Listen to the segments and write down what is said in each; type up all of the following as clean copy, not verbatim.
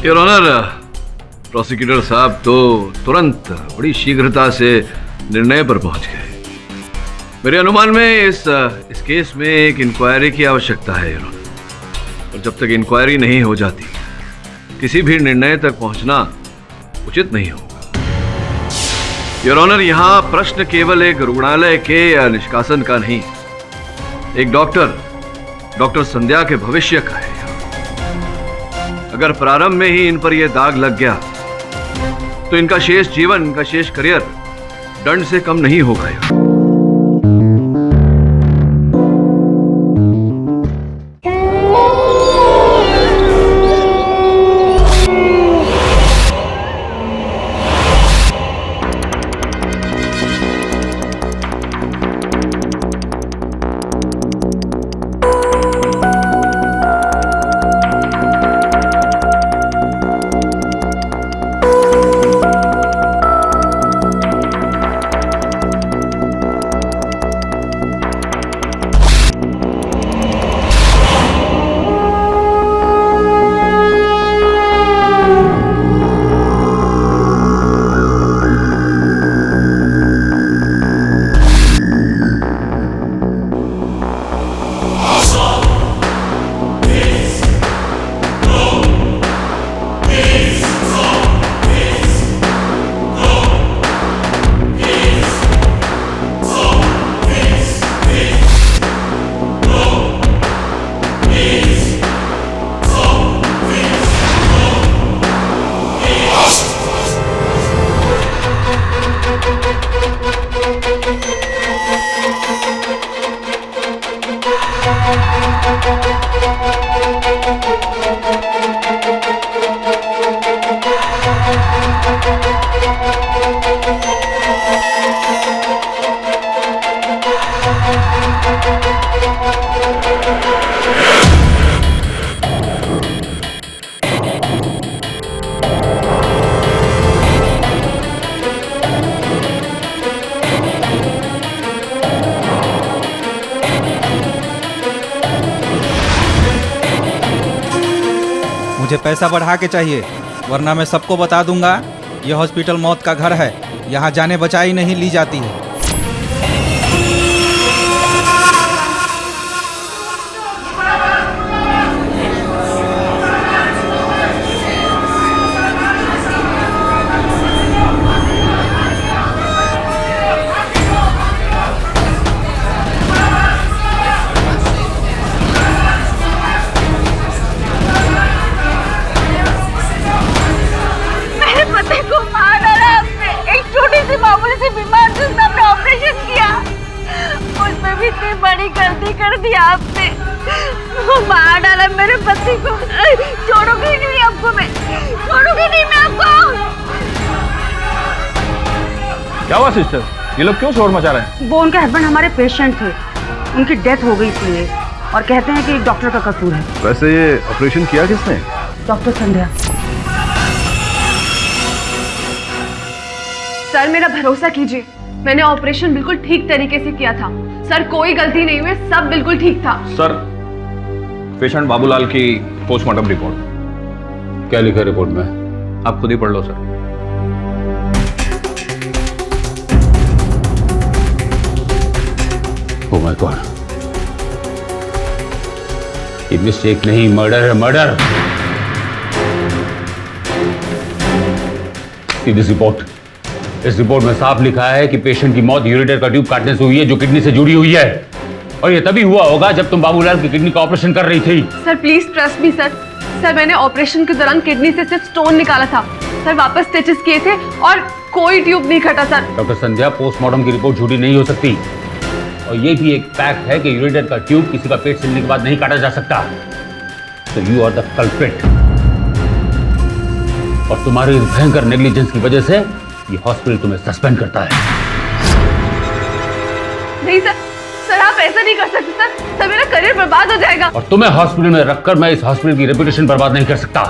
Your honour, prosecutor साहब तो तुरंत बड़ी शीघ्रता से निर्णय पर पहुंच गए। मेरे अनुमान में इस केस में एक इंक्वायरी की आवश्यकता है योर ऑनर, और जब तक इंक्वायरी नहीं हो जाती किसी भी निर्णय तक पहुंचना उचित नहीं होगा। योर ऑनर, यहाँ प्रश्न केवल एक रुग्णालय के निष्कासन का नहीं, एक डॉक्टर संध्या के भविष्य का है। अगर प्रारंभ में ही इन पर यह दाग लग गया तो इनका शेष जीवन, इनका शेष करियर दंड से कम नहीं होगा। मुझे पैसा बढ़ा के चाहिए, वरना मैं सबको बता दूंगा यह हॉस्पिटल मौत का घर है, यहाँ जाने बचाई नहीं ली जाती है। बड़ी गलती कर दी आपने, वो मार डाला मेरे पति को। छोड़ूंगी नहीं आपको, मैं छोड़ूंगी नहीं मैं आपको। क्या हुआ सिस्टर, ये लोग क्यों शोर मचा रहे हैं? वो उनके हस्बैंड हमारे पेशेंट थे, उनकी डेथ हो गई इसलिए, और कहते हैं कि डॉक्टर का कसूर है। वैसे ये ऑपरेशन किया किसने? डॉक्टर संध्या। सर मेरा भरोसा कीजिए, मैंने ऑपरेशन बिल्कुल ठीक तरीके से किया था सर, कोई गलती नहीं हुई, सब बिल्कुल ठीक था। सर, पेशेंट बाबूलाल की पोस्टमार्टम रिपोर्ट। क्या लिखा है रिपोर्ट में? आप खुद ही पढ़ लो सर। ओह माय गॉड, ये मिस्टेक नहीं, मर्डर है, मर्डर। दिस रिपोर्ट, इस रिपोर्ट में साफ लिखा है कि पेशेंट की मौत यूरेटर का ट्यूब काटने से हुई है, जो किडनी से जुड़ी हुई है, और ये तभी हुआ होगा जब तुम बाबूलाल की किडनी का ऑपरेशन कर रही थी। Sir please trust me sir. Sir मैंने ऑपरेशन के दौरान किडनी से सिर्फ स्टोन निकाला था सर, वापस स्टिचेस किए थे और कोई ट्यूब नहीं कटा सर। डॉक्टर संध्या, पोस्टमार्टम की रिपोर्ट झूठी नहीं हो सकती, और ये भी एक फैक्ट है कि यूरेटर का ट्यूब किसी का पेट सिलने के बाद नहीं काटा जा सकता। So you are the culprit, और तुम्हारी इस भयंकर नेग्लिजेंस की वजह से ये हॉस्पिटल तुम्हें सस्पेंड करता है। नहीं सर, सर आप ऐसा नहीं कर सकते सर, सर मेरा करियर बर्बाद हो जाएगा। और तुम्हें हॉस्पिटल में रखकर मैं इस हॉस्पिटल की रेपुटेशन बर्बाद नहीं कर सकता,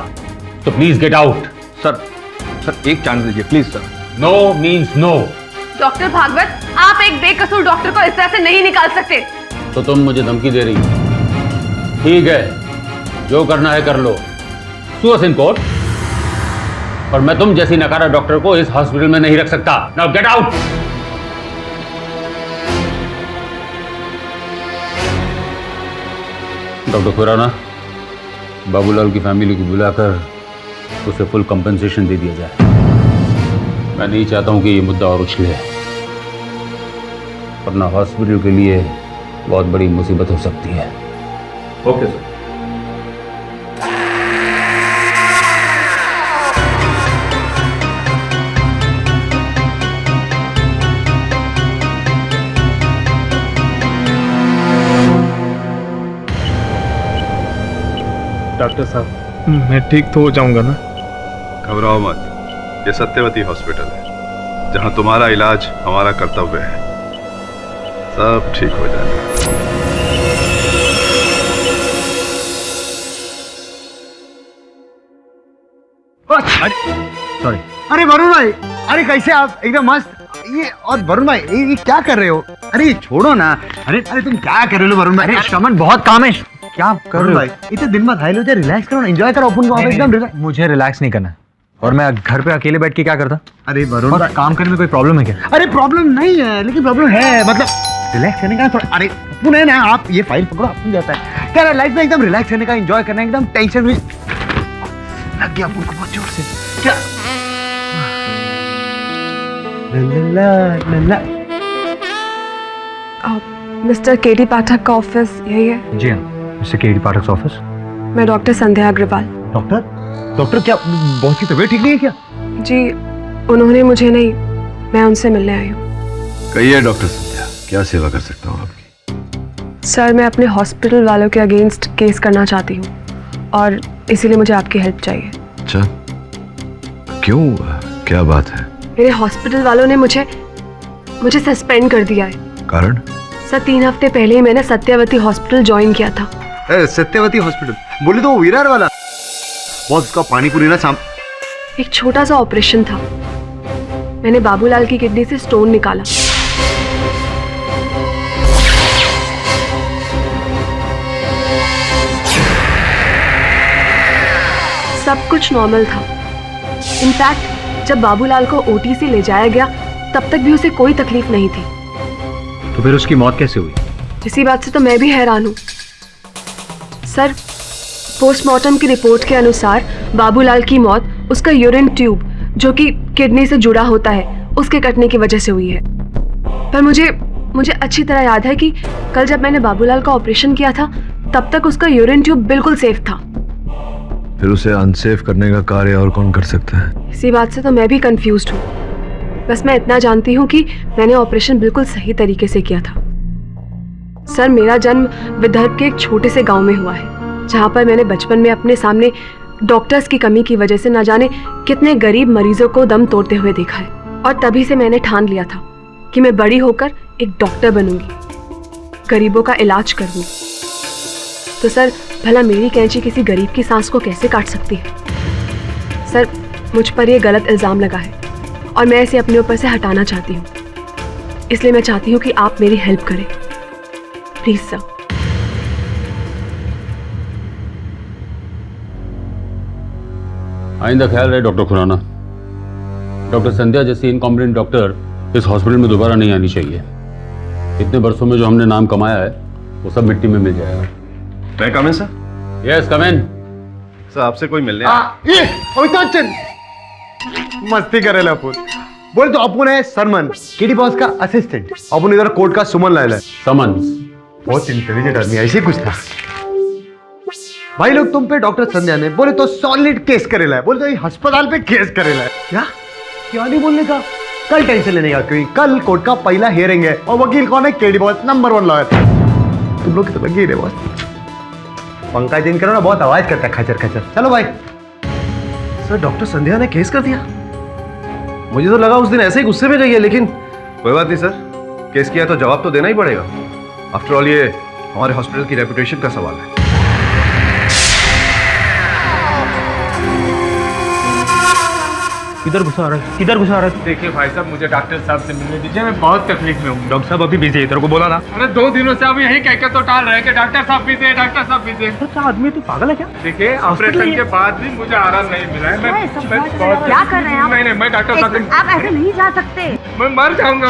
तो प्लीज गेट आउट। सर एक चांस दीजिए please sir. No means no. Doctor Bhagwat, आप एक बेकसूर डॉक्टर को इस तरह से नहीं निकाल सकते। तो तुम मुझे धमकी दे रही हो? ठीक है, जो करना है कर लो, सू अस इन कोर्ट, और मैं तुम जैसी नकारा डॉक्टर को इस हॉस्पिटल में नहीं रख सकता। Now get out. Doctor Khurana, Babulal की फैमिली को बुलाकर उसे फुल कंपनसेशन दे दिया जाए। मैं नहीं चाहता हूं कि ये मुद्दा और उछले, वरना हॉस्पिटल के लिए बहुत बड़ी मुसीबत हो सकती है। Okay sir. डॉक्टर साहब, मैं ठीक तो हो जाऊंगा ना? घबराओ मत, ये सत्यवती हॉस्पिटल है जहां तुम्हारा इलाज हमारा कर्तव्य है। सब ठीक हो जाएगा। सॉरी। अरे वरुण भाई, अरे कैसे आप? एकदम मस्त। ये और वरुण भाई, ये क्या कर रहे हो? अरे ये छोड़ो ना। अरे तुम क्या कर रहे हो वरुण भाई? अरे श्रमन, बहुत काम है। क्या कर रहे हो भाई? इतने दिन बाद हाइल हो जाए, रिलैक्स करो ना, एंजॉय करो अपन को। एकदम रिलैक्स। मुझे रिलैक्स नहीं करना, और मैं घर पे अकेले बैठ के क्या करता? अरे वरुण भाई, काम करने में कोई प्रॉब्लम है क्या? अरे प्रॉब्लम नहीं है, लेकिन प्रॉब्लम है, मतलब रिलैक्स करने का थोड़ा। अरे अपन है ना, आप ये फाइल पकड़ो, अपन जाता है क्या लाइफ में एकदम रिलैक्स करने का, एंजॉय करना, एकदम टेंशन फ्री। लग गया अपन को बहुत जोर से। क्या मिस्टर केडी पाठक का ऑफिस यही है? जी हाँ, मिस्टर केडी पाठक ऑफिस। मैं डॉक्टर संध्या अग्रवाल। डॉक्टर क्या बहुत की तबीयत ठीक नहीं है क्या? जी, उन्होंने मुझे नहीं, मैं उनसे मिलने आई हूँ। कहिए डॉक्टर संध्या, क्या सेवा कर सकता हूँ आपकी? सर, मैं अपने हॉस्पिटल वालों के अगेंस्ट केस करना चाहती हूँ, और इसीलिए मुझे आपकी हेल्प चाहिए। अच्छा, क्यों, क्या बात है? मेरे हॉस्पिटल वालों ने मुझे सस्पेंड कर दिया है। कारण? सर, 3 हफ्ते पहले ही मैंने सत्यवती हॉस्पिटल ज्वाइन किया था। सत्यवती हॉस्पिटल बोले तो विरार वाला? बहुत उसका पानी पूरी ना शाम। एक छोटा सा ऑपरेशन था, मैंने बाबूलाल की किडनी से स्टोन निकाला। सब कुछ नॉर्मल था। इनफैक्ट जब बाबूलाल को ओटी से ले जाया गया, तब तक भी उसे कोई तकलीफ नहीं थी। तो फिर उसकी मौत कैसे हुई? इसी बात से तो मैं भी हैरान हूँ। सर, पोस्टमार्टम की रिपोर्ट के अनुसार बाबूलाल की मौत उसका यूरिन ट्यूब, जो कि किडनी से जुड़ा होता है, उसके कटने की वजह से हुई है। पर मुझे अच्छी तरह याद है कि कल जब मैंने बाबूलाल का ऑपरेशन किया था, तब तक उसका यूरिन ट्यूब बिल्कुल सेफ था। फिर उसे अनसेफ करने का कार्य और कौन कर सकता है? इसी बात से तो मैं भी कंफ्यूज्ड हूँ। बस मैं इतना जानती हूँ कि मैंने ऑपरेशन बिल्कुल सही तरीके से किया था। सर, मेरा जन्म विदर्भ के एक छोटे से गांव में हुआ है, जहाँ पर मैंने बचपन में अपने सामने डॉक्टर्स की कमी की वजह से न जाने कितने गरीब मरीजों को दम तोड़ते हुए देखा है। और तभी से मैंने ठान लिया था कि मैं बड़ी होकर एक डॉक्टर बनूंगी, गरीबों का इलाज करूंगी। तो सर, भला मेरी कैंची किसी गरीब की सांस को कैसे काट सकती है? सर, मुझ पर यह गलत इल्जाम लगा है और मैं इसे अपने ऊपर से हटाना चाहती हूँ। इसलिए मैं चाहती हूँ कि आप मेरी हेल्प करें, प्लीज सर। आइंदा ख्याल रहे डॉक्टर खुराना, डॉक्टर संध्या जैसी इनकॉम्पिटेंट डॉक्टर इस हॉस्पिटल में दोबारा नहीं आनी चाहिए। इतने वर्षों में जो हमने नाम कमाया है, वो सब मिट्टी में मिल जाएगा। मैं कम इन सर? यस, कम इन। सर, आपसे कोई मिलने ये मस्ती करे अपन। बोले तो अपन है सरमन, केडी बॉस का असिस्टेंट। अपन इधर कोर्ट का सुमन लायला है। समन्स। बहुत इंटेलिजेंट आदमी, ऐसे कुछ था। भाई लोग तुम पे डॉक्टर संध्या ने बोले तो सॉलिड केस करेला है, बोले तो ये अस्पताल पे केस करेला है। क्या नहीं बोलने का? कल टेंशन लेने का, क्योंकि कल कोर्ट का पहला हियरिंग है और वकील कौन है? KD boss, number 1 lawyer. तुम लोग तो लगे रहे बॉस। पंकज दिन करो ना, बहुत आवाज करता है, खचर खचर। चलो भाई। सर, डॉक्टर संध्या ने केस कर दिया? मुझे तो लगा उस दिन ऐसे ही गुस्से में गई है, लेकिन कोई बात नहीं सर, केस किया तो जवाब तो देना ही पड़ेगा। आफ्टर ऑल ये हमारे हॉस्पिटल की रेपुटेशन का सवाल है। किधर घुसा रहा है, किधर घुसा रहा है? देखिए भाई साहब, मुझे डॉक्टर साहब से मिलने दीजिए, मैं बहुत तकलीफ में हूँ। डॉक्टर साहब अभी बिजी है, तेरे को बोला ना। अरे 2 दिनों से अब यही कह के तो टाल रहे कि डॉक्टर साहब बिजी है, डॉक्टर साहब बिजी है। क्या आदमी, तू पागल है क्या? देखिए ऑपरेशन के बाद भी मुझे आराम नहीं मिला है। मैं बहुत क्या कर रहे हैं आप? नहीं, मैं डॉक्टर साहब आप ऐसे नहीं जा सकते। मैं मर जाऊंगा।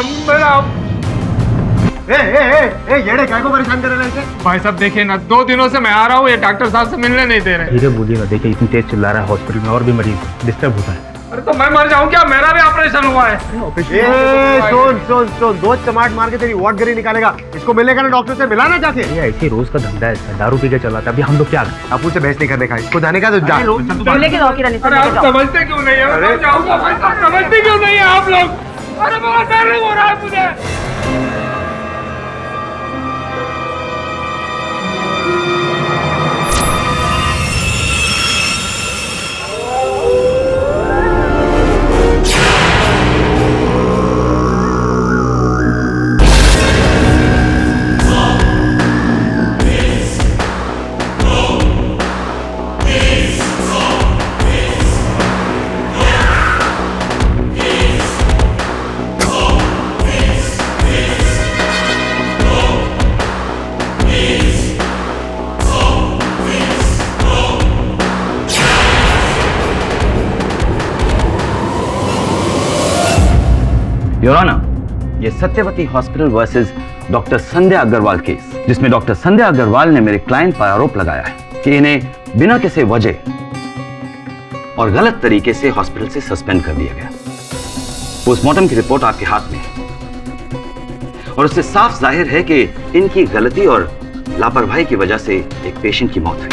येड़े काय को परेशान कर रहे हैं? भाई साहब देखिए ना, 2 दिनों से मैं आ रहा हूँ, ये डॉक्टर साहब से मिलने नहीं दे रहे। धीरे बोलिएगा, देखिए इतनी तेज चिल्ला रहा है, हॉस्पिटल में और भी मरीज डिस्टर्ब होता है। अरे तो मैं मर जाऊँ क्या? मेरा भी ऑपरेशन हुआ है। सुन, 2 चमाट मार के तेरी वॉट गरी निकालेगा। इसको मिलेगा ना डॉक्टर से, मिला ना जाके। ये ऐसे रोज का धंधा है इसका, दारू पी के चलाता है। अभी हम लोग क्या करें? आप मुझसे बहस नहीं करने का, इसको जाने का तो जा। लेके जाओ किरण, अरे आप समझते क्यों नहीं है? मैं मर जाऊंगा भाई साहब, समझते क्यों नहीं है आप लोग? अरे बहुत डर हो रहा है मुझे। योर ऑनर, ये सत्यवती हॉस्पिटल वर्सेस डॉक्टर संध्या अग्रवाल केस, जिसमें डॉक्टर संध्या अग्रवाल ने मेरे क्लाइंट पर आरोप लगाया है कि इन्हें बिना किसी वजह और गलत तरीके से हॉस्पिटल से सस्पेंड कर दिया गया। पोस्टमार्टम की रिपोर्ट आपके हाथ में है और उससे साफ जाहिर है कि इनकी गलती और लापरवाही की वजह से एक पेशेंट की मौत हुई।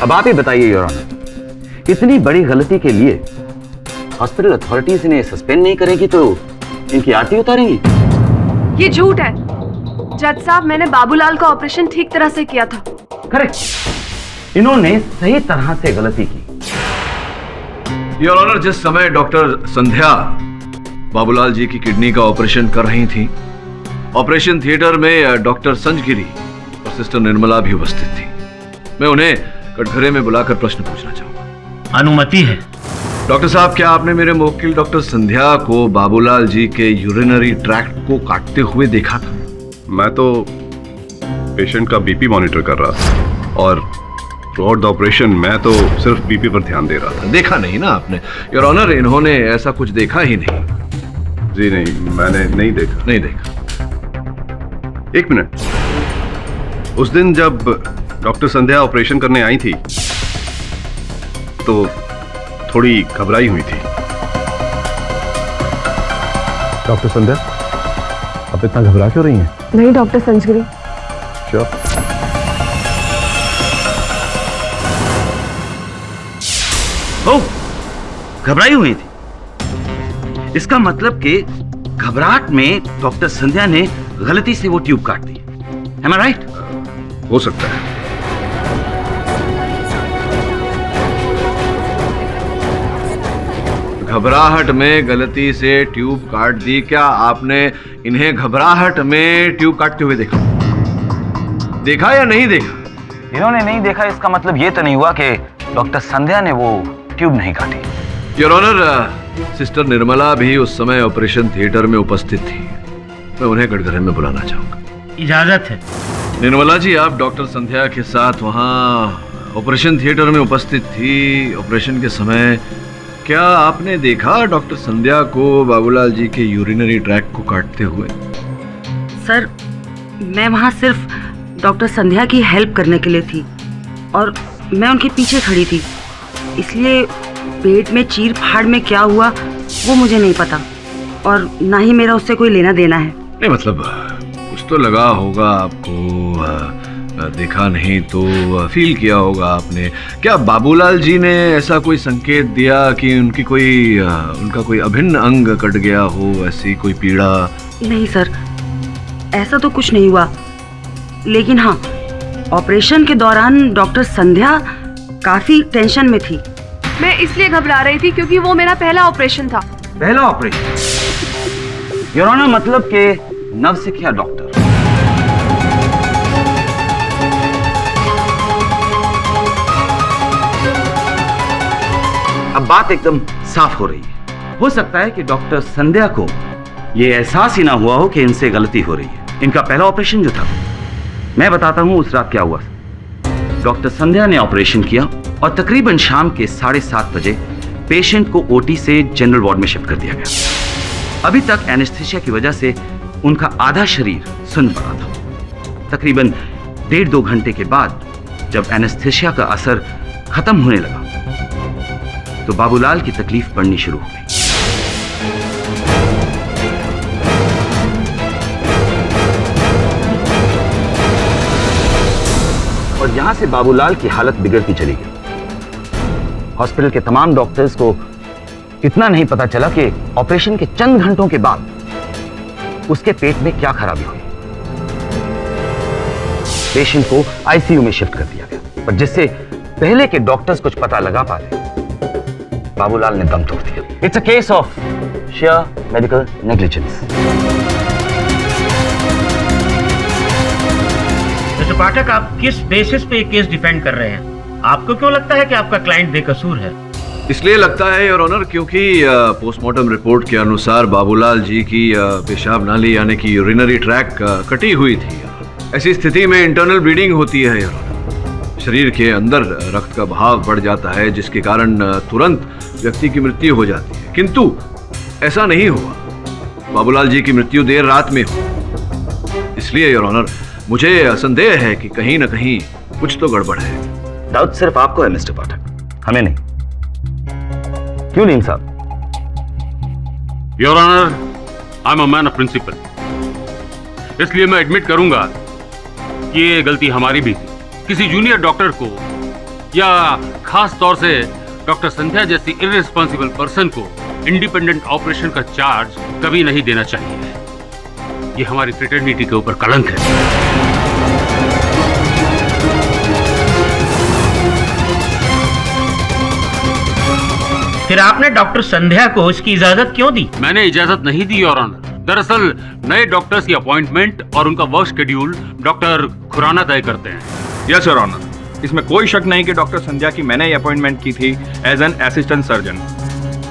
अब आप ही बताइए योर ऑनर, इतनी बड़ी गलती के लिए हॉस्पिटल अथॉरिटीज इन्हें सस्पेंड नहीं करेगी तो इनकी आरती उतारेंगी? ये झूठ है जज साहब, मैंने बाबूलाल का ऑपरेशन ठीक तरह से किया था। करेक्ट, इन्होंने सही तरह से गलती की। योर ऑनर, जिस समय डॉक्टर संध्या बाबूलाल जी की किडनी का ऑपरेशन कर रही थी, ऑपरेशन थिएटर में डॉक्टर संजगिरी और सिस्टर निर्मला भी उपस्थित थी। मैं उन्हें कटघरे में बुलाकर प्रश्न पूछना चाहूंगा। अनुमति है। डॉक्टर साहब, क्या आपने मेरे मुवक्किल डॉक्टर संध्या को बाबूलाल जी के यूरिनरी ट्रैक्ट को काटते हुए देखा था? मैं तो पेशेंट का बीपी मॉनिटर कर रहा था और थ्रू द ऑपरेशन मैं तो सिर्फ बीपी पर ध्यान दे रहा था। देखा नहीं ना आपने? योर ऑनर, इन्होंने ऐसा कुछ देखा ही नहीं। जी नहीं, मैंने नहीं देखा। नहीं देखा। एक मिनट, उस दिन जब डॉक्टर संध्या ऑपरेशन करने आई थी तो थोड़ी घबराई हुई थी। डॉक्टर संध्या, आप इतना घबरा क्यों रही हैं? नहीं डॉक्टर संजगिरी। श्योर? ओह, घबराई हुई थी। इसका मतलब कि घबराहट में डॉक्टर संध्या ने गलती से वो ट्यूब काट दी। Am I right? हो सकता है। घबराहट में गलती से ट्यूब काट दी। क्या आपने इन्हें घबराहट में ट्यूब काटते हुए देखा? देखा या नहीं देखा? इन्होंने नहीं देखा, इसका मतलब ये तो नहीं हुआ कि डॉक्टर संध्या ने वो ट्यूब नहीं काटी। योर ऑनर, सिस्टर निर्मला भी उस समय ऑपरेशन थिएटर में उपस्थित थी। मैं उन्हें कटघरे में बुलाना चाहूंगा। इजाजत है। निर्मला जी, आप डॉक्टर संध्या के साथ वहां ऑपरेशन थिएटर में उपस्थित थी। ऑपरेशन के समय क्या आपने देखा डॉक्टर संध्या को बाबूलाल जी के यूरिनरी ट्रैक को काटते हुए? सर, मैं वहाँ सिर्फ डॉक्टर संध्या की हेल्प करने के लिए थी और मैं उनके पीछे खड़ी थी, इसलिए पेट में चीर फाड़ में क्या हुआ वो मुझे नहीं पता और ना ही मेरा उससे कोई लेना देना है। नहीं मतलब कुछ तो लगा होगा आपको, देखा नहीं तो फील किया होगा आपने। क्या बाबूलाल जी ने ऐसा कोई संकेत दिया कि उनका कोई अभिन्न अंग कट गया हो, ऐसी कोई पीड़ा? नहीं सर, ऐसा तो कुछ नहीं हुआ, लेकिन हाँ, ऑपरेशन के दौरान डॉक्टर संध्या काफी टेंशन में थी। मैं इसलिए घबरा रही थी क्योंकि वो मेरा पहला ऑपरेशन था। पहला ऑपरेशन? योर ऑनर, मतलब के नवसिखिया डॉक्टर। बात एकदम साफ हो रही है। हो सकता है कि डॉक्टर संध्या को यह एहसास ही ना हुआ हो कि इनसे गलती हो रही है। इनका पहला ऑपरेशन जो था, मैं बताता हूं उस रात क्या हुआ। डॉक्टर संध्या ने ऑपरेशन किया और तकरीबन शाम के 7:30 बजे पेशेंट को ओटी से जनरल वार्ड में शिफ्ट कर दिया गया। अभी तक एनेस्थीसिया की वजह से उनका आधा शरीर सुन्न पड़ा था। तकरीबन 1.5-2 घंटे के बाद जब एनेस्थीसिया का असर खत्म होने लगा तो बाबूलाल की तकलीफ बढ़नी शुरू हो गई। और यहां से बाबूलाल की हालत बिगड़ती चली गई। हॉस्पिटल के तमाम डॉक्टर्स को इतना नहीं पता चला कि ऑपरेशन के चंद घंटों के बाद उसके पेट में क्या खराबी हुई। पेशेंट को आईसीयू में शिफ्ट कर दिया गया, पर जिससे पहले के डॉक्टर्स कुछ पता लगा पा रहे, बाबूलाल ने दम तोड़ दिया। It's a case of sheer medical negligence. Mister Pathak, आप किस बेसिस पे ये केस डिफेंड कर रहे हैं? आपको क्यों लगता है कि आपका क्लाइंट बेकसूर है? इसलिए लगता है योर ऑनर क्योंकि पोस्टमार्टम रिपोर्ट के अनुसार बाबूलाल जी की पेशाब नाली यानी कि यूरिनरी ट्रैक कटी हुई थी। ऐसी स्थिति में इंटरनल ब्लीडिंग होती है योर ऑनर। शरीर के अंदर रक्त का बहाव बढ़ जाता है जिसके कारण तुरंत व्यक्ति की मृत्यु हो जाती है, किंतु ऐसा नहीं हुआ। बाबूलाल जी की मृत्यु देर रात में हुई। इसलिए योर ऑनर मुझे संदेह है कि कहीं ना कहीं कुछ तो गड़बड़ है। डाउट सिर्फ आपको है मिस्टर पाठक, हमें नहीं। क्यों नहीं साहब? Your honour, I am a man of principle, इसलिए मैं एडमिट करूंगा कि ये गलती हमारी भी थी। किसी जूनियर डॉक्टर को या खास तौर से डॉक्टर संध्या जैसी इररिस्पॉन्सिबल पर्सन को इंडिपेंडेंट ऑपरेशन का चार्ज कभी नहीं देना चाहिए। ये हमारी फ्रेटर्निटी के ऊपर कलंक है। फिर आपने डॉक्टर संध्या को इसकी इजाजत क्यों दी? मैंने इजाजत नहीं दी योर ऑनर। दरअसल नए डॉक्टर्स की अपॉइंटमेंट और उनका वर्क शेड्यूल डॉक्टर खुराना तय करते हैं। यस योर ऑनर, इसमें कोई शक नहीं कि डॉक्टर संध्या की मैंने ये अपॉइंटमेंट की थी एज एन असिस्टेंट सर्जन।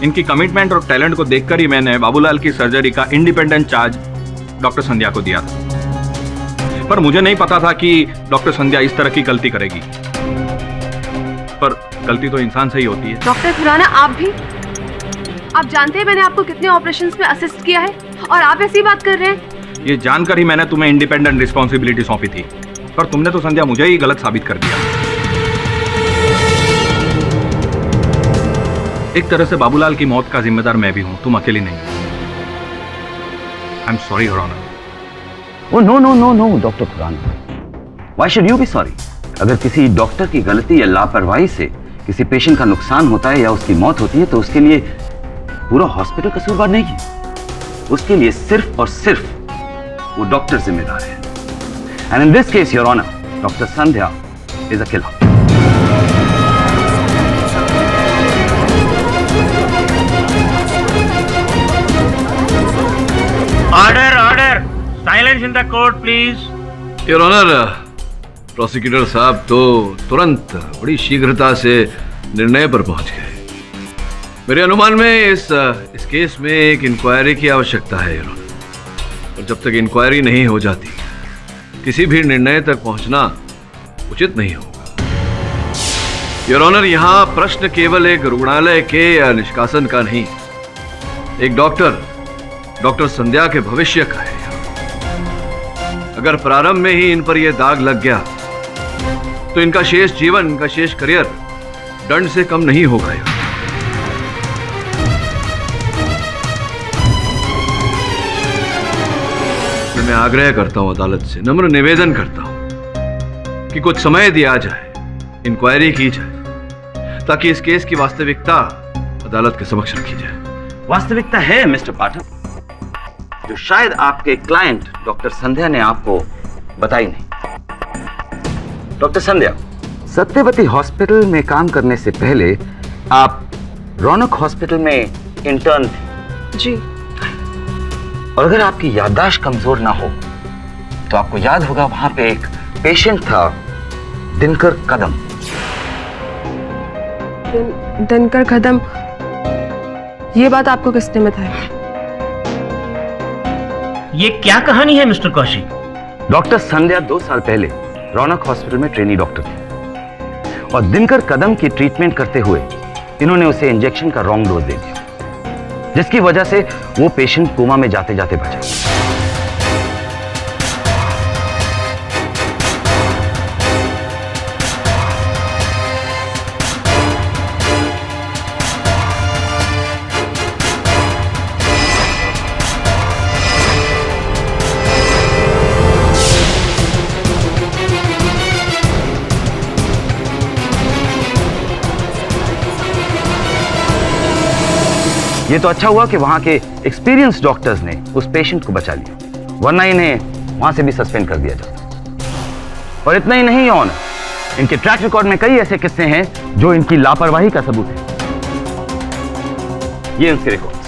इनकी कमिटमेंट और टैलेंट को देखकर ही मैंने बाबूलाल की सर्जरी का इंडिपेंडेंट चार्ज डॉक्टर संध्या को दिया था। पर मुझे नहीं पता था कि डॉक्टर संध्या इस तरह की गलती करेगी। पर गलती तो इंसान से ही होती है। डॉक्टर खुराना, आप भी? आप जानते हैं मैंने आपको कितने ऑपरेशंस में असिस्ट किया है और आप ऐसी बात कर रहे हैं? ये जानकर ही मैंने तुम्हें इंडिपेंडेंट रिस्पॉन्सिबिलिटी सौंपी थी, पर तुमने तो संध्या मुझे ही गलत साबित कर दिया। एक तरह से बाबूलाल की मौत का जिम्मेदार मैं भी हूं, तुम अकेली नहीं। I am sorry your honour. Oh no no no no doctor Khurana, why should you be sorry? अगर किसी डॉक्टर की गलती या लापरवाही से किसी पेशेंट का नुकसान होता है या उसकी मौत होती है तो उसके लिए पूरा हॉस्पिटल कसूरवार नहीं है। उसके लिए सिर्फ और सिर्फ वो डॉक्टर जिम्मेदार है। And in this case your honour, doctor Sandhya is a killer. Order order, silence in the court please. Your honour, prosecutor साहब तो तुरंत बड़ी शीघ्रता से निर्णय पर पहुंच गए। मेरे अनुमान में इस केस में एक इंक्वायरी की आवश्यकता है योर ऑनर। और जब तक इंक्वायरी नहीं हो जाती किसी भी निर्णय तक पहुंचना उचित नहीं होगा। योर ऑनर, यहाँ प्रश्न केवल एक रुग्णालय के निष्कासन का नहीं, एक डॉक्टर संध्या के भविष्य का है। अगर प्रारंभ में ही इन पर यह दाग लग गया तो इनका शेष जीवन, इनका शेष करियर दंड से कम नहीं होगा। मैं आग्रह करता हूं अदालत से, नम्र निवेदन करता हूं कि कुछ समय दिया जाए, इंक्वायरी की जाए ताकि इस केस की वास्तविकता अदालत के समक्ष रखी जाए। वास्तविकता है मिस्टर पाठक जो शायद आपके क्लाइंट डॉक्टर संध्या ने आपको बताई नहीं। डॉक्टर संध्या, सत्यवती हॉस्पिटल में काम करने से पहले आप रौनक हॉस्पिटल में इंटर्न थे। जी। और अगर आपकी याददाश्त कमजोर ना हो तो आपको याद होगा वहां पे एक पेशेंट था, दिनकर कदम। दिनकर कदम? ये बात आपको किसने बताया? ये क्या कहानी है मिस्टर कौशिक? डॉक्टर संध्या 2 साल पहले रौनक हॉस्पिटल में ट्रेनी डॉक्टर थे और दिनकर कदम की ट्रीटमेंट करते हुए इन्होंने उसे इंजेक्शन का रॉन्ग डोज दे दिया, जिसकी वजह से वो पेशेंट कोमा में जाते जाते बचा। ये तो अच्छा हुआ कि वहां के एक्सपीरियंस डॉक्टर्स ने उस पेशेंट को बचा लिया, वरना इन्हें वहां से भी सस्पेंड कर दिया जाता। और इतना ही नहीं ऑनर, इनके ट्रैक रिकॉर्ड में कई ऐसे किस्से हैं जो इनकी लापरवाही का सबूत है। ये इनके रिकॉर्ड्स।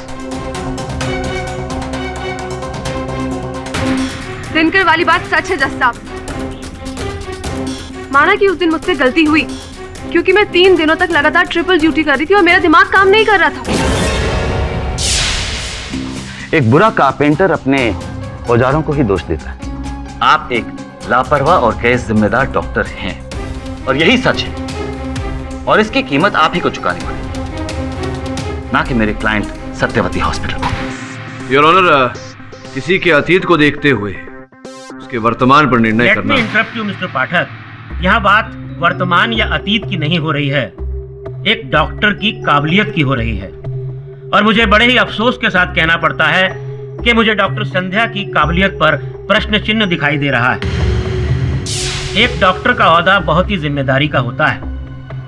दिनकर वाली बात सच है जज साहब। माना कि उस दिन मुझसे गलती हुई, क्योंकि मैं 3 दिनों तक लगातार ट्रिपल ड्यूटी कर रही थी और मेरा दिमाग काम नहीं कर रहा था। एक बुरा कारपेंटर अपने औजारों को ही दोष देता है। आप एक लापरवाह और गैर जिम्मेदार डॉक्टर हैं और यही सच है, और इसकी कीमत आप ही को चुकानी पड़ेगी, ना कि मेरे क्लाइंट सत्यवती हॉस्पिटल को। योर ऑनर, किसी के अतीत को देखते हुए उसके वर्तमान पर निर्णय करना। इंटरप्ट यू मिस्टर पाठक, यहाँ बात वर्तमान या अतीत की नहीं हो रही है, एक डॉक्टर की काबिलियत की हो रही है। और मुझे बड़े ही अफसोस के साथ कहना पड़ता है कि मुझे डॉक्टर संध्या की काबिलियत पर प्रश्न चिन्ह दिखाई दे रहा है। एक डॉक्टर का ओहदा बहुत ही जिम्मेदारी का होता है,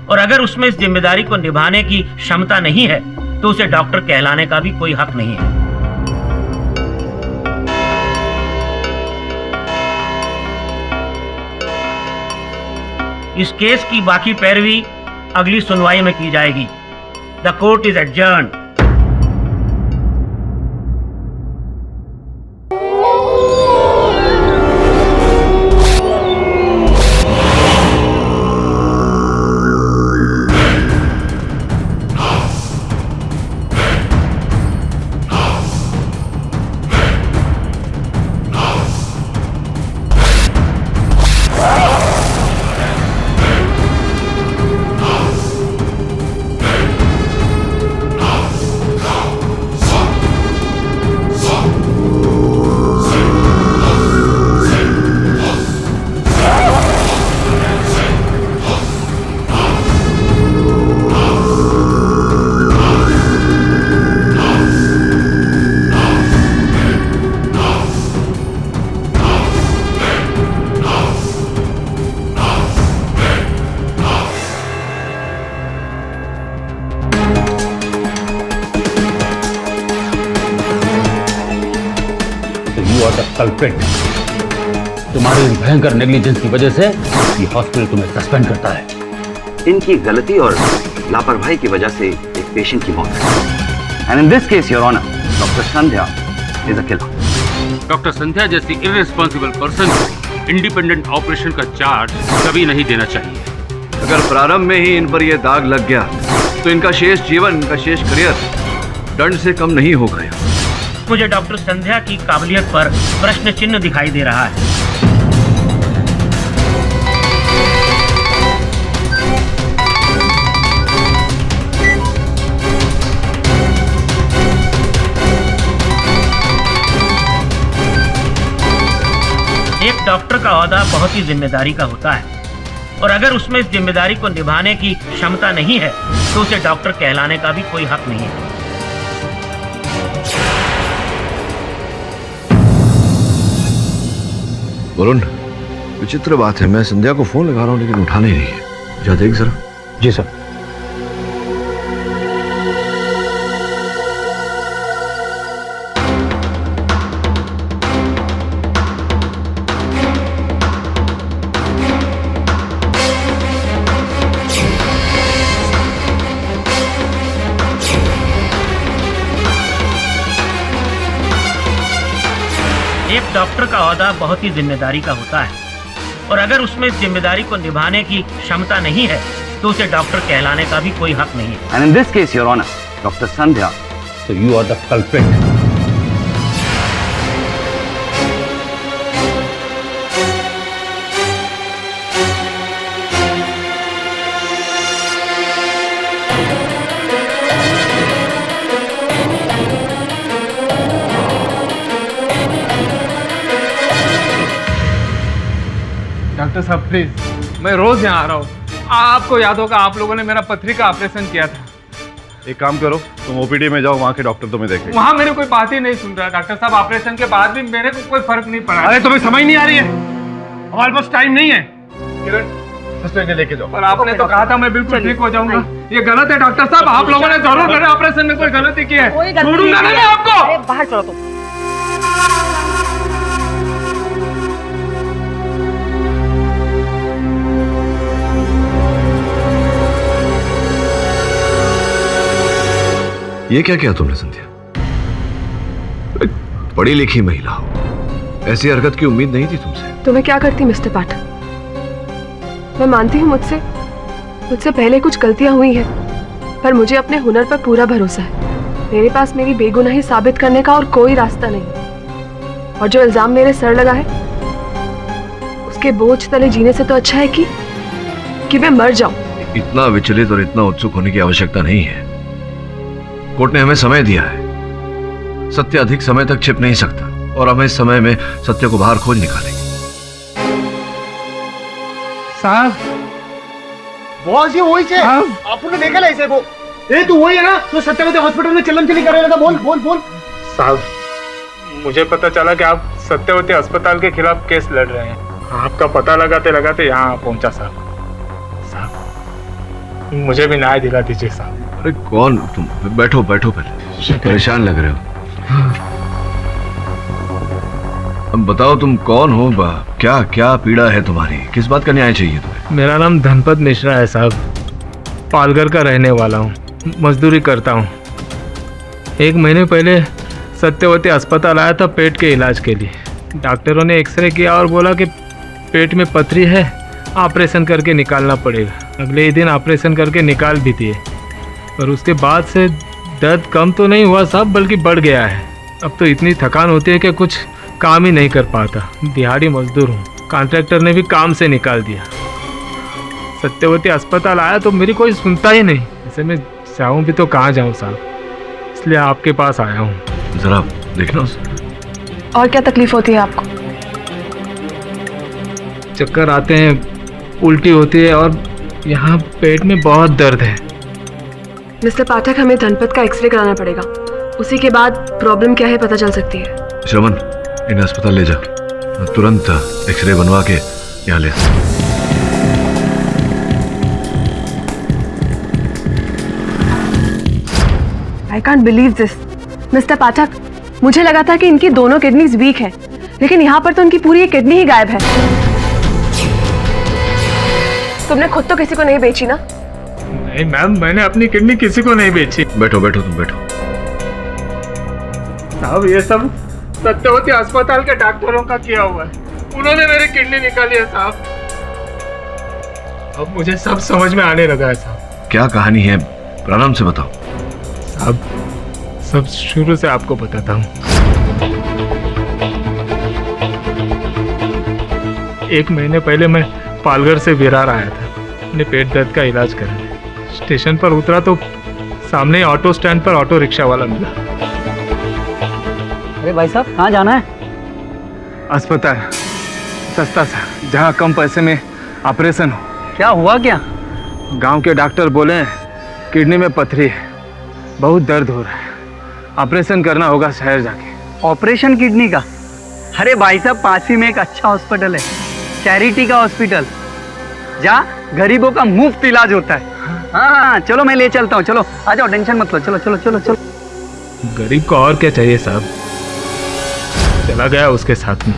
और अगर उसमें इस जिम्मेदारी को निभाने की क्षमता नहीं है तो उसे डॉक्टर कहलाने का भी कोई हक नहीं है। इस केस की बाकी पैरवी अगली सुनवाई में की जाएगी। The court is adjourned. Culprit, तुम्हारी भयंकर नेग्लिजेंस की वजह से ये हॉस्पिटल तुम्हें सस्पेंड करता है। इनकी गलती और लापरवाही की वजह से एक पेशेंट की मौत है। And in this case your honour, doctor Sandhya is a killer. Doctor Sandhya जैसी इररिस्पॉन्सिबल पर्सन को इंडिपेंडेंट ऑपरेशन का चार्ज कभी नहीं देना चाहिए। अगर प्रारंभ में ही इन पर यह दाग लग गया तो इनका शेष जीवन, इनका शेष करियर दंड से कम नहीं हो गया। मुझे डॉक्टर संध्या की काबिलियत पर प्रश्न चिन्ह दिखाई दे रहा है। एक डॉक्टर का ओहदा बहुत ही जिम्मेदारी का होता है, और अगर उसमें इस जिम्मेदारी को निभाने की क्षमता नहीं है तो उसे डॉक्टर कहलाने का भी कोई हक नहीं है। वरुण, विचित्र बात है, मैं संध्या को फोन लगा रहा हूँ लेकिन उठाना ही नहीं है। जा देख जरा। जी सर। एक डॉक्टर का ओहदा बहुत ही जिम्मेदारी का होता है, और अगर उसमें इस जिम्मेदारी को निभाने की क्षमता नहीं है तो उसे डॉक्टर कहलाने का भी कोई हक नहीं है। And in this case your honour, doctor Sandhya, तो you are the culprit. Doctor साहब प्लीज, मैं रोज यहाँ आ रहा हूँ। आपको याद होगा आप लोगों ने मेरा पथरी का ऑपरेशन किया था। एक काम करो, तुम ओपीडी में जाओ, वहाँ के डॉक्टर तुम्हें देखेंगे। वहाँ मेरे कोई बात ही नहीं सुन रहा डॉक्टर साहब। ऑपरेशन के बाद भी मेरे को कोई फर्क नहीं पड़ा। अरे तुम्हें समझ नहीं आ रही है, हमारे पास टाइम नहीं है। किरण, सिस्टर के लेके जाओ। पर आपने तो कहा था मैं बिल्कुल ठीक हो जाऊंगा। ये गलत है डॉक्टर साहब, आप लोगों ने जरूर मेरे ऑपरेशन में कोई गलती की है। छोड़ूंगा ना मैं आपको। बाहर चलो तुम। ये क्या किया तुमने संध्या? पढ़ी लिखी महिला हो, ऐसी हरकत की उम्मीद नहीं थी तुमसे। तो मैं क्या करती मिस्टर पाठक? मैं मानती हूँ मुझसे पहले कुछ गलतियां हुई हैं, पर मुझे अपने हुनर पर पूरा भरोसा है। मेरे पास मेरी बेगुनाही साबित करने का और कोई रास्ता नहीं। और जो इल्जाम मेरे सर लगा है, उसके बोझ तले जीने से तो अच्छा है कि मैं मर जाऊं। इतना विचलित और इतना उत्सुक होने की आवश्यकता नहीं है। कोर्ट ने हमें समय दिया है। सत्य अधिक समय तक छिप नहीं सकता और हम इस समय में सत्य को बाहर खोज निकालेंगे। साहब, बॉस ये वही है, आपने देखा ना इसे? वो ये तो वही है ना जो सत्यवती हॉस्पिटल में चलन चली कर रहा था। बोल बोल बोल। साहब, मुझे पता चला कि आप सत्यवती अस्पताल के खिलाफ केस लड़ रहे हैं। आपका पता लगाते लगाते यहाँ पहुंचा साहब। मुझे भी न्याय दिला दीजिए साहब। अरे कौन तुम? बैठो बैठो, पहले परेशान लग रहे हो। अब बताओ तुम कौन हो? क्या क्या पीड़ा है तुम्हारी? किस बात का न्याय चाहिए तुम्हें? मेरा नाम धनपत मिश्रा है साहब। पालघर का रहने वाला हूँ, मजदूरी करता हूँ। 1 महीने पहले सत्यवती अस्पताल आया था पेट के इलाज के लिए। डॉक्टरों ने एक्सरे किया और बोला कि पेट में पथरी है, ऑपरेशन करके निकालना पड़ेगा। अगले ही दिन ऑपरेशन करके निकाल भी दिए, पर उसके बाद से दर्द कम तो नहीं हुआ साहब, बल्कि बढ़ गया है। अब तो इतनी थकान होती है कि कुछ काम ही नहीं कर पाता। दिहाड़ी मजदूर हूँ, कॉन्ट्रैक्टर ने भी काम से निकाल दिया। सत्यवती अस्पताल आया तो मेरी कोई सुनता ही नहीं। ऐसे में जाऊँ भी तो कहाँ जाऊँ साहब, इसलिए आपके पास आया हूँ। जरा देखना। और क्या तकलीफ होती है आपको? चक्कर आते हैं, उल्टी होती है और यहाँ पेट में बहुत दर्द है। मिस्टर पाठक, हमें धनपत का एक्सरे कराना पड़ेगा। उसी के बाद प्रॉब्लम क्या है पता चल सकती है। श्रवण, इन्हें अस्पताल ले जा, तुरंत एक्सरे बनवा के यहाँ ले। I can't believe this mister Pathak. मुझे लगा था कि इनकी दोनों किडनीज वीक हैं, लेकिन यहाँ पर तो उनकी पूरी एक किडनी ही गायब है। तुमने खुद तो किसी को नहीं बेची ना? नहीं मैम, मैंने अपनी किडनी किसी को नहीं बेची। बैठो बैठो, तुम बैठो। साहब, ये सब सत्यवती अस्पताल के डॉक्टरों का किया हुआ है। उन्होंने मेरी किडनी निकाली है साहब। अब मुझे सब समझ में आने लगा है साहब। क्या कहानी है? प्रारंभ से बताओ। साहब, सब शुरू से आपको बताता हूँ। 1 महीने पहले मैं पालघर से विरार आया था अपने पेट दर्द का इलाज करने। स्टेशन पर उतरा तो सामने ऑटो स्टैंड पर ऑटो रिक्शा वाला मिला। अरे भाई साहब, कहाँ जाना है? अस्पताल, सस्ता सा, जहाँ कम पैसे में ऑपरेशन हो। क्या हुआ क्या? गांव के डॉक्टर बोले किडनी में पथरी है, बहुत दर्द हो रहा है, ऑपरेशन करना होगा शहर जाके। ऑपरेशन किडनी का? अरे भाई साहब, पास ही में एक अच्छा हॉस्पिटल है, चैरिटी का हॉस्पिटल, जहाँ गरीबों का मुफ्त इलाज होता है। हाँ, चलो मैं ले चलता हूँ। चलो आ जाओ, टेंशन मत लो। चलो चलो चलो चलो। गरीब को और क्या चाहिए साहब? चला गया उसके साथ में।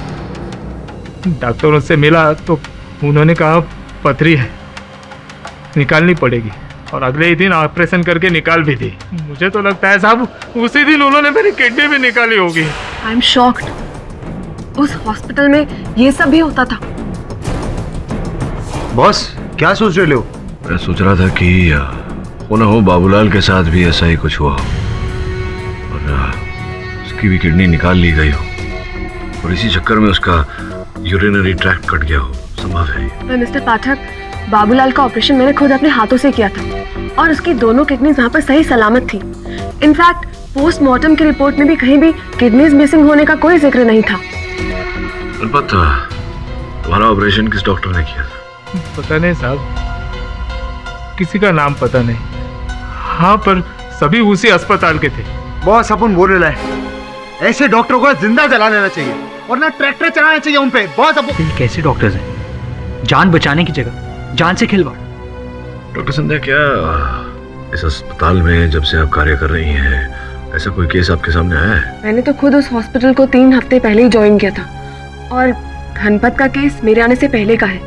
डॉक्टरों से मिला तो उन्होंने कहा पथरी है, निकालनी पड़ेगी, और अगले ही दिन ऑपरेशन करके निकाल भी दी। मुझे तो लगता है साहब उसी दिन उन्होंने मेरी किडनी भी निकाली होगी। I am shocked. उस हॉस्पिटल में ये सब भी होता था? बॉस, क्या सोच रहे हो? मैं सोच रहा था कि हो ना हो बाबूलाल के साथ भी ऐसा ही कुछ हुआ हो और उसकी भी किडनी निकाल ली गई हो और इसी चक्कर में उसका यूरिनरी ट्रैक्ट कट गया हो, संभव है। मिस्टर पाठक, बाबूलाल का ऑपरेशन मैंने खुद अपने हाथों से किया था और उसकी दोनों किडनीज वहाँ पर सही सलामत थी। इनफैक्ट पोस्टमार्टम की रिपोर्ट में भी कहीं भी किडनीज मिसिंग होने का कोई जिक्र नहीं था। तुम्हारा ऑपरेशन किस डॉक्टर ने किया था? पता नहीं साहब, किसी का नाम पता नहीं। हाँ, पर सभी उसी अस्पताल के थे। बॉस अपन बोल रहे हैं ऐसे डॉक्टरों को जिंदा जला लेना चाहिए और ना ट्रैक्टर चलाना चाहिए उन पे। बॉस अब कैसे डॉक्टर्स हैं? जान बचाने की जगह जान से खिलवाड़। डॉक्टर संध्या, क्या इस अस्पताल में जब से आप कार्य कर रही हैं ऐसा कोई केस आपके सामने आया है? मैंने तो खुद उस हॉस्पिटल को 3 हफ्ते पहले ही ज्वाइन किया था और धनपत का केस मेरे आने से पहले का है।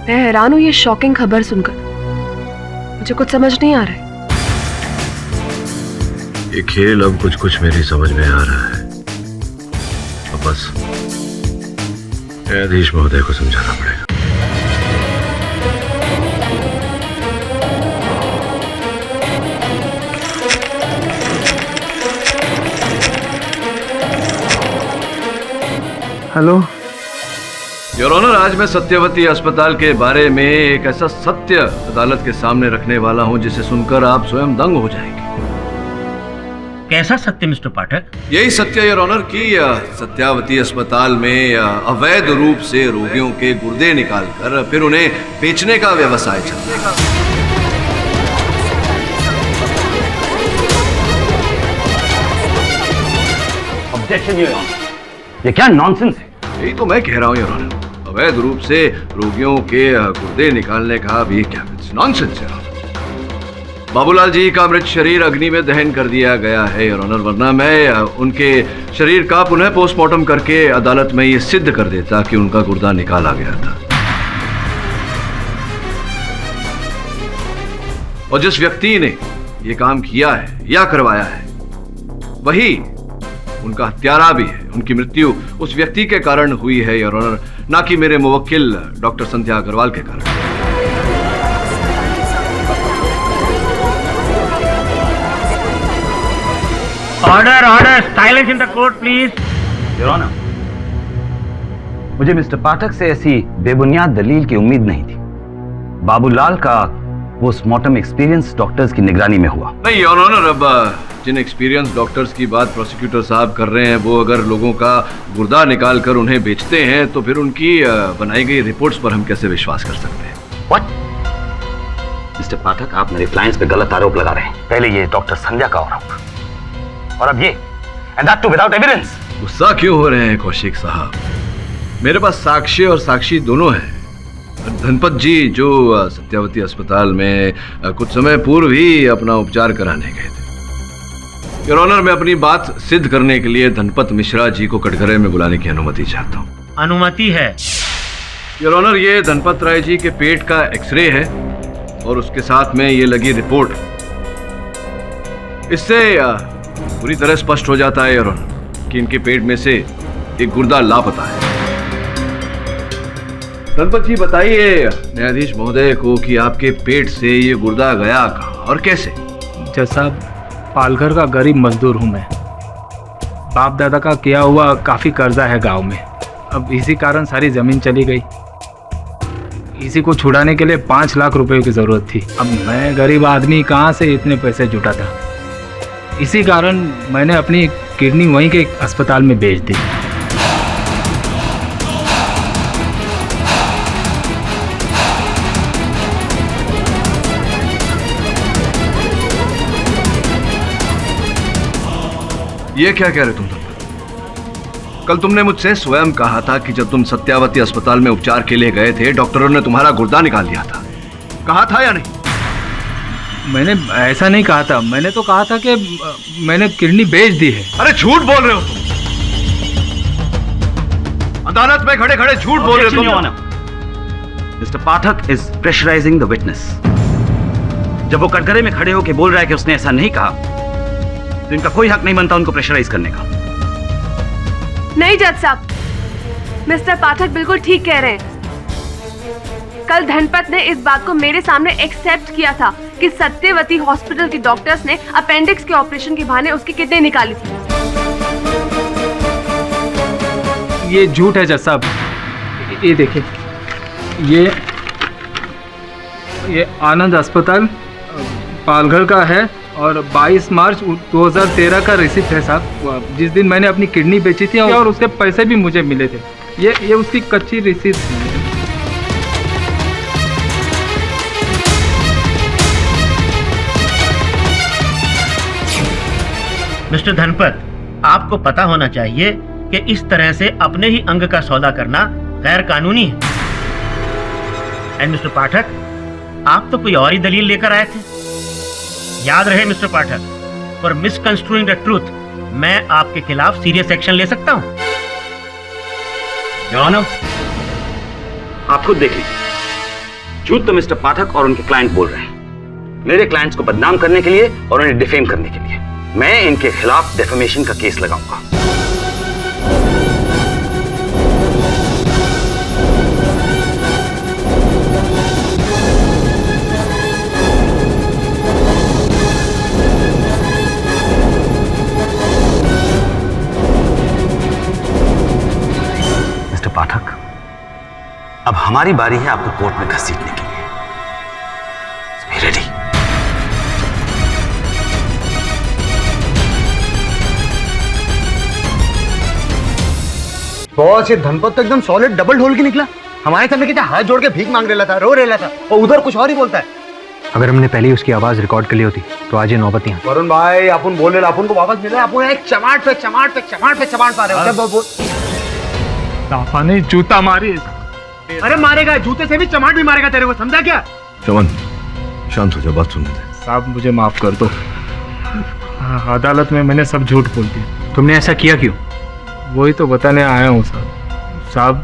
मैं हैरान हूँ ये शॉकिंग खबर सुनकर, मुझे कुछ समझ नहीं आ रहा है। ये खेल अब कुछ कुछ मेरी समझ में आ रहा है। अब बस न्यायाधीश महोदय को समझाना पड़ेगा। हेलो योर ऑनर, आज मैं सत्यवती अस्पताल के बारे में एक ऐसा सत्य अदालत के सामने रखने वाला हूं जिसे सुनकर आप स्वयं दंग हो जाएंगे। कैसा सत्य मिस्टर पाठक? यही सत्य योर ऑनर कि सत्यावती अस्पताल में अवैध रूप से रोगियों के गुर्दे निकालकर फिर उन्हें बेचने का व्यवसाय चलता है। ऑब्जेक्शन योर ऑनर, ये क्या नॉनसेंस है? यही तो मैं कह रहा हूँ योर ऑनर, अवैध रूप से रोगियों के गुर्दे निकालने का भी क्या नॉनसेंस है। बाबूलाल जी का मृत शरीर अग्नि में दहन कर दिया गया है योर ऑनर, वरना मैं उनके शरीर का पुनः पोस्टमार्टम करके अदालत में ये सिद्ध कर देता कि उनका गुर्दा निकाला गया था। और जिस व्यक्ति ने ये काम किया है या करवाया है वही उनका हत्यारा भी है। उनकी मृत्यु उस व्यक्ति के कारण हुई है योर ऑनर, ना कि मेरे मुवक्किल डॉक्टर संध्या अग्रवाल के कारण। Order order, silence in the court please. Your honour, मुझे मिस्टर पाठक से ऐसी बेबुनियाद दलील की उम्मीद नहीं थी। बाबूलाल का पोस्टमार्टम एक्सपीरियंस डॉक्टर्स की निगरानी में हुआ। नहीं योर ऑनर, अब जिन एक्सपीरियंस डॉक्टर्स की बात प्रोसिक्यूटर साहब कर रहे हैं वो अगर लोगों का गुर्दा निकाल कर उन्हें बेचते हैं तो फिर उनकी बनाई गई रिपोर्ट्स पर हम कैसे विश्वास कर सकते हैं? What? मिस्टर पाठक, आप मेरे क्लाइंट्स पे गलत आरोप लगा रहे हैं। पहले ये डॉक्टर संध्या का आरोप और अब ये, and that too without evidence। गुस्सा क्यों हो रहे हैं कौशिक साहब? मेरे पास साक्ष्य और साक्षी दोनों हैं। धनपत जी जो सत्यावती अस्पताल में कुछ समय पूर्व ही अपना उपचार कराने गए थे। योर ऑनर, मैं अपनी बात सिद्ध करने के लिए धनपत मिश्रा जी को कटघरे में बुलाने की अनुमति चाहता हूँ। अनुमति है योर ऑनर, ये धनपत राय जी के पेट का एक्सरे है और उसके साथ में ये लगी रिपोर्ट। इससे पूरी तरह स्पष्ट हो जाता है योर ऑनर कि इनके पेट में से एक गुर्दा लापता है। धनपत जी बताइए न्यायाधीश महोदय को कि आपके पेट से ये गुर्दा गया कहाँ और कैसे? जैसा पालघर का गरीब मजदूर हूँ मैं। बाप दादा का किया हुआ काफ़ी कर्जा है गांव में। अब इसी कारण सारी ज़मीन चली गई। इसी को छुड़ाने के लिए 5 लाख रुपए की ज़रूरत थी। अब मैं गरीब आदमी कहाँ से इतने पैसे जुटा था? इसी कारण मैंने अपनी किडनी वहीं के अस्पताल में बेच दी। ये क्या कह रहे तुम? कल तुमने मुझसे स्वयं कहा था कि जब तुम सत्यावती अस्पताल में उपचार के लिए गए थे डॉक्टरों ने तुम्हारा गुर्दा निकाल लिया था। कहा था या नहीं? मैंने ऐसा नहीं कहा था। मैंने तो कहा था कि मैंने किडनी बेच दी है। अरे झूठ बोल रहे हो तुम। अदालत में खड़े खड़े झूठ बोल रहे हो तुम। Mister Pathak is pressurising the witness. जब वो कटघरे में खड़े होकर बोल रहा है कि उसने ऐसा नहीं कहा तो इनका कोई हक नहीं बनता उनको प्रेशराइज करने का। नहीं जज साहब, मिस्टर पाठक बिल्कुल ठीक कह रहे हैं। कल धनपत ने इस बात को मेरे सामने एक्सेप्ट किया था कि सत्यवती हॉस्पिटल के डॉक्टर्स ने अपेंडिक्स के ऑपरेशन के बहाने उसकी किडनी निकाली थी। ये झूठ है जज साहब। ये देखिए, ये आनंद अस्पताल पालघर का है और 22 मार्च 2013 का रिसिप्ट है साहब, जिस दिन मैंने अपनी किडनी बेची थी और उसके पैसे भी मुझे मिले थे। ये उसकी कच्ची रिसिप्ट है। मिस्टर धनपत, आपको पता होना चाहिए कि इस तरह से अपने ही अंग का सौदा करना गैर कानूनी है। एंड मिस्टर पाठक, आप तो कोई और ही दलील लेकर आए थे। याद रहे mister Pathak, for misconstruing the truth मैं आपके खिलाफ सीरियस एक्शन ले सकता हूं। योर ऑनर, आप खुद देख लीजिए, झूठ तो मिस्टर पाठक और उनके क्लाइंट बोल रहे हैं, मेरे क्लाइंट्स को बदनाम करने के लिए और उन्हें डिफेम करने के लिए। मैं इनके खिलाफ डेफेमेशन का केस लगाऊंगा। मिस्टर पाठक, अब हमारी बारी है आपको कोर्ट में घसीटने के लिए। Be ready. बॉस, ये धनपत तो एकदम सॉलिड डबल ढोल की निकला। हमारे सामने क्या हाथ जोड़ के भीख मांग रहा था, रो रहा था, और उधर कुछ और ही बोलता है। अगर हमने पहले ही उसकी आवाज रिकॉर्ड कर ली होती तो आज ये नौबत ही। वरुण भाई, अपन बोल रहे, अपन को वापस मिला, अपन एक चमाट पे चमाट पे चमाट पे चमाट पा रहे हो। ताफा ने जूता मारी। अरे मारेगा, जूते से भी चमाट भी मारेगा तेरे को, समझा क्या? चमन, शांत हो जा, बात सुनने दे। साहब मुझे माफ कर दो, अदालत में मैंने सब झूठ बोल दिया। तुमने ऐसा किया क्यों? वही तो बताने आया हूँ साहब। साहब,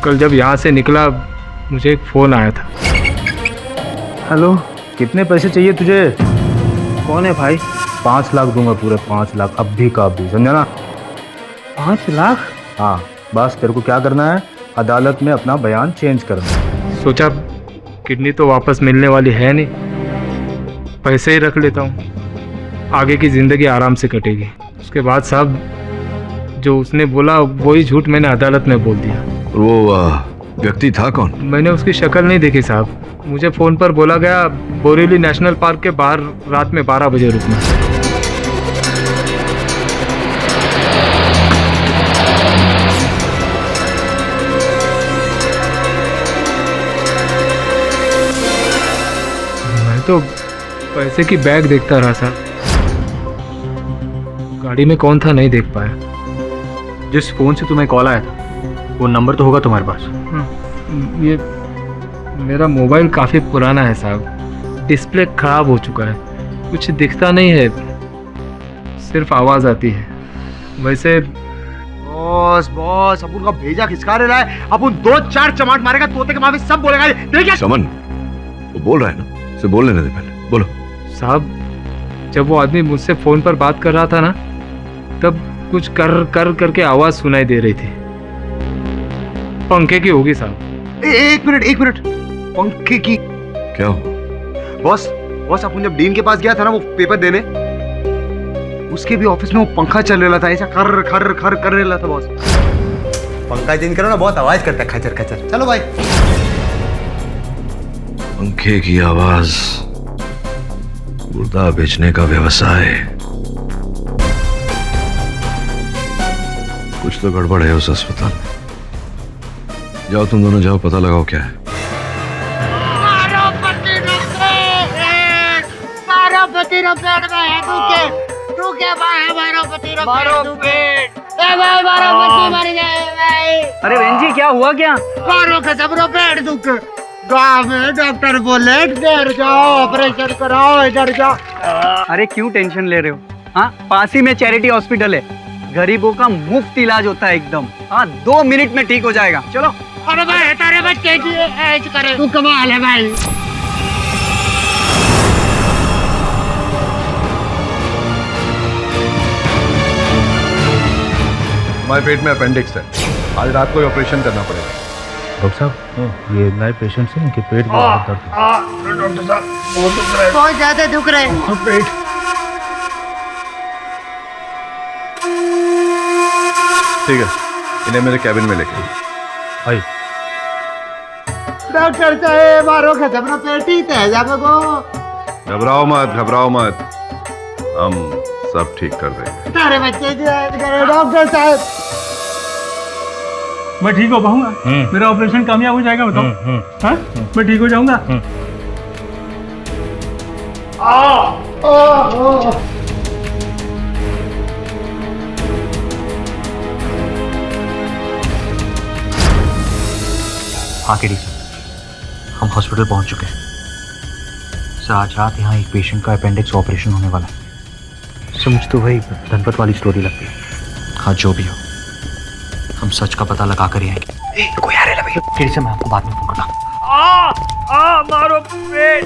कल जब यहाँ से निकला मुझे एक फ़ोन आया था। हेलो, कितने पैसे चाहिए तुझे? कौन है भाई? 5 लाख दूंगा, पूरे 5 लाख, अभी का अभी, समझा ना? 5 लाख? हाँ, बस तेरे को क्या करना है, अदालत में अपना बयान चेंज करना है। सोचा किडनी तो वापस मिलने वाली है नहीं, पैसे ही रख लेता हूँ, आगे की ज़िंदगी आराम से कटेगी। उसके बाद साहब जो उसने बोला वही झूठ मैंने अदालत में बोल दिया। वो व्यक्ति था कौन? मैंने उसकी शक्ल नहीं देखी साहब, मुझे फ़ोन पर बोला गया बोरीवली नेशनल पार्क के बाहर रात में 12 बजे रुकना। मैं तो पैसे की बैग देखता रहा साहब, गाड़ी में कौन था नहीं देख पाया। जिस फोन से तुम्हें कॉल आया था वो नंबर तो होगा तुम्हारे पास? ये मेरा मोबाइल काफ़ी पुराना है साहब, डिस्प्ले खराब हो चुका है, कुछ दिखता नहीं है, सिर्फ आवाज़ आती है। वैसे बॉस, बॉस, अपन का भेजा खिसका रहा है, अपन 2-4 चमाट मारेगा, तोते के माँ सब बोलेगा। देखिए चमन, वो बोल रहा है ना, उसे बोलने दे पहले, बोलो। साहब, जब वो आदमी मुझसे फ़ोन पर बात कर रहा था ना, तब कुछ कर कर करके आवाज़ सुनाई दे रही थी। पंखे की होगी साहब। एक मिनट, पंखे की क्या हुआ? बॉस, अपन जब डीन के पास गया था ना वो पेपर देने, उसके भी ऑफिस में वो पंखा चल रहा था, ऐसा खर खर खर कर रहा था बॉस। पंखा चेंज करो ना, बहुत आवाज करता है, खचर खचर। चलो भाई। पंखे की आवाज, मुर्दा बेचने का व्यवसाय, कुछ तो गड़बड़ है उस अस्पताल में। जाओ तुम दोनों, जाओ पता लगाओ क्या है। अरे बहन जी, क्या हुआ क्या? गाँव में डॉक्टर बोले डर जाओ, ऑपरेशन कराओ, इधर जाओ। अरे क्यों टेंशन ले रहे हो? हाँ, पास ही में चैरिटी हॉस्पिटल है, गरीबों का मुफ्त इलाज होता है एकदम। हाँ, 2 मिनट में ठीक हो जाएगा। चलो। अरे भाई, तारे बच्चे की ऐश करे, तू कमाल है भाई। हमारे पेट में अपेंडिक्स है, आज रात को ही ऑपरेशन करना पड़ेगा। डॉक्टर साहब ये नए पेशेंट से इनके पेट में बहुत दर्द है। डॉक्टर साहब बहुत दुख रहा है, बहुत ज्यादा दुख रहा है पेट। ठीक है, इन्हें मेरे कैबिन में लेके आई। डॉक्टर साहब मारो खत्म ना पेट ही तेजा को। घबराओ मत, घबराओ मत, हम सब ठीक कर देंगे। तारे बच्चे की याद करो डॉक्टर साहब। मैं ठीक हो पाऊंगा? मेरा ऑपरेशन कामयाब हो जाएगा बताओ? हाँ? मैं ठीक हो जाऊंगा? हाँ केडी सर, हम हॉस्पिटल पहुंच चुके हैं सर। आज रात यहाँ एक पेशेंट का अपेंडिक्स ऑपरेशन होने वाला है सर। मुझे तो वही धनपत वाली स्टोरी लगती है। हाँ जो भी हो, हम सच का पता लगा कर ही आएंगे। कोई आ रहा है भैया, केडी सर मैं आपको बाद में फोन करता हूँ। मारो पेट,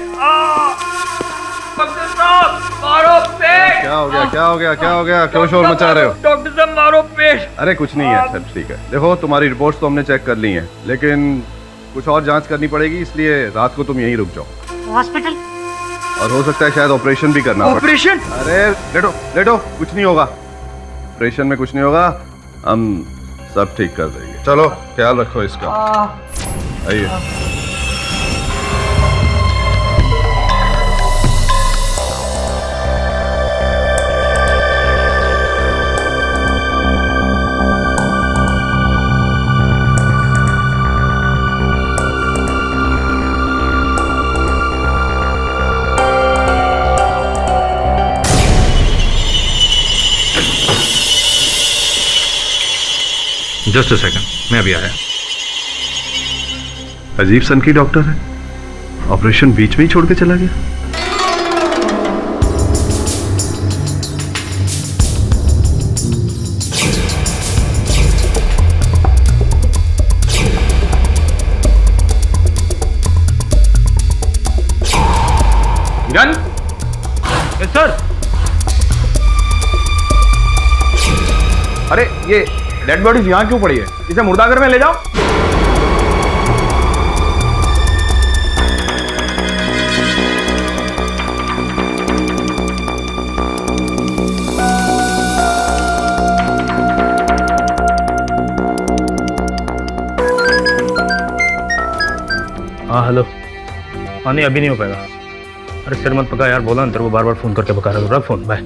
डॉक्टर साहब मारो पेट। क्या हो गया, क्या हो गया, क्या हो गया, क्यों शोर मचा रहे हो? डॉक्टर साहब मारो पेट। अरे कुछ नहीं है, सब ठीक है। देखो तुम्हारी रिपोर्ट्स तो हमने चेक कर ली हैं, लेकिन कुछ और जांच करनी पड़ेगी, इसलिए रात को तुम यहीं रुक जाओ हॉस्पिटल। और हो सकता है शायद ऑपरेशन भी करना पड़े। ऑपरेशन? अरे लेटो लेटो, कुछ नहीं होगा, ऑपरेशन में कुछ नहीं होगा, हम सब ठीक कर देंगे। चलो ख्याल रखो इसका। आइए। जस्ट अ सेकंड, मैं अभी आया। अजीब सन की डॉक्टर है, ऑपरेशन बीच में ही छोड़ के चला गया। किरण? Yes sir. अरे ये डेड बॉडी यहाँ क्यों पड़ी है? इसे मुर्दाघर में ले जाओ। हाँ हेलो। हाँ नहीं अभी नहीं हो पाएगा। अरे सिर मत पका यार, बोला ना तेरे को बार बार फोन करके बका रहा था। Phone bye.